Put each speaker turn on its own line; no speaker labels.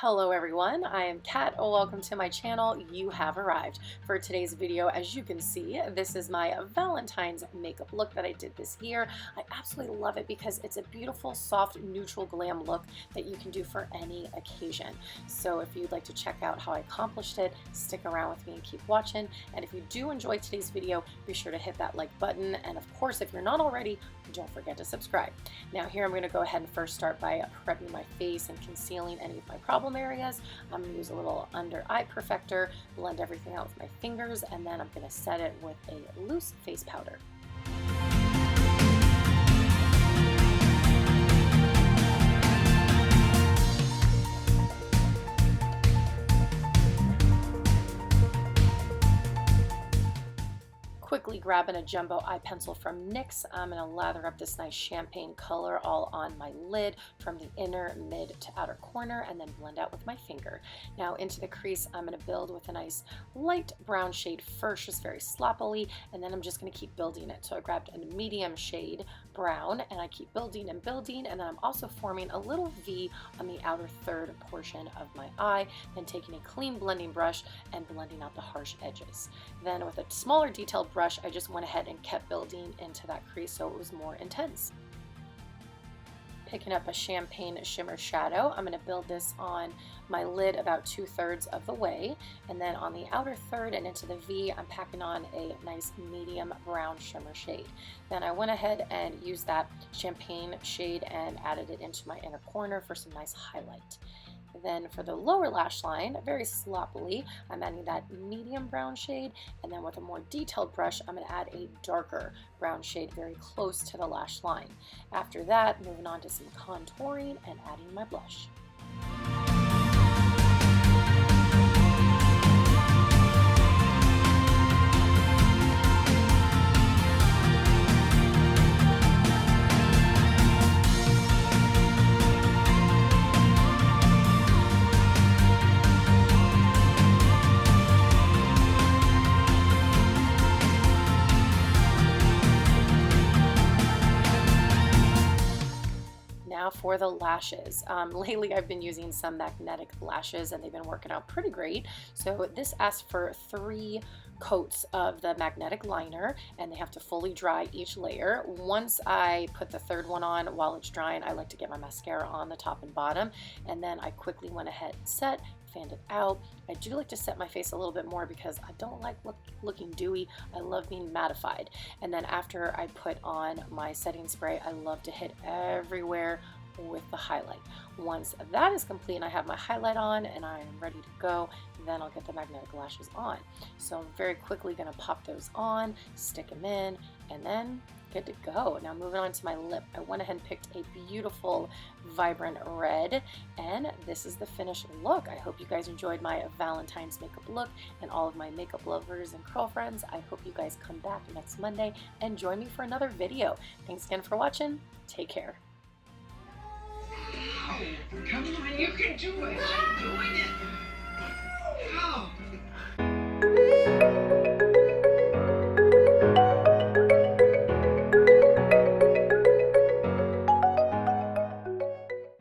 Hello everyone, I am Kat. Welcome to my channel. You have arrived. For today's video, as you can see, this is my Valentine's makeup look that I did this year. I absolutely love it because it's a beautiful, soft, neutral glam look that you can do for any occasion. So if you'd like to check out how I accomplished it, stick around with me and keep watching. And if you do enjoy today's video, be sure to hit that like button. And of course, if you're not already, don't forget to subscribe. Now here I'm going to go ahead and first start by prepping my face and concealing any of my problem areas. I'm going to use a little under eye perfector, blend everything out with my fingers, and then I'm going to set it with a loose face powder. Quickly grabbing a jumbo eye pencil from NYX, I'm going to lather up this nice champagne color all on my lid from the inner, mid to outer corner, and then blend out with my finger. Now into the crease, I'm going to build with a nice light brown shade first, just very sloppily, and then I'm just going to keep building it. So I grabbed a medium shade brown, and I keep building and building, and then I'm also forming a little V on the outer third portion of my eye, then taking a clean blending brush and blending out the harsh edges. Then with a smaller detailed brush, I just went ahead and kept building into that crease so it was more intense. Picking up a champagne shimmer shadow, I'm going to build this on my lid about 2/3 of the way, and then on the outer third and into the V, I'm packing on a nice medium brown shimmer shade. Then I went ahead and used that champagne shade and added it into my inner corner for some nice highlight. Then for the lower lash line, very sloppily, I'm adding that medium brown shade, and then with a more detailed brush, I'm going to add a darker brown shade very close to the lash line. After that, moving on to some contouring and adding my blush. Now for the lashes. Lately I've been using some magnetic lashes and they've been working out pretty great. So this asks for 3 coats of the magnetic liner, and they have to fully dry each layer. Once I put the third one on, while it's drying, I like to get my mascara on the top and bottom, and then I quickly went ahead and fanned it out. I do like to set my face a little bit more because I don't like looking dewy. I love being mattified. And then after I put on my setting spray, I love to hit everywhere with the highlight. Once that is complete and I have my highlight on and I am ready to go, then I'll get the magnetic lashes on. So I'm very quickly going to pop those on, stick them in, and then good to go. Now moving on to my lip, I went ahead and picked a beautiful vibrant red, and this is the finished look. I hope you guys enjoyed my Valentine's makeup look, and all of my makeup lovers and girlfriends, I hope you guys come back next Monday and join me for another video. Thanks again for watching. Take care.
Come on, you can do it. I'm doing it.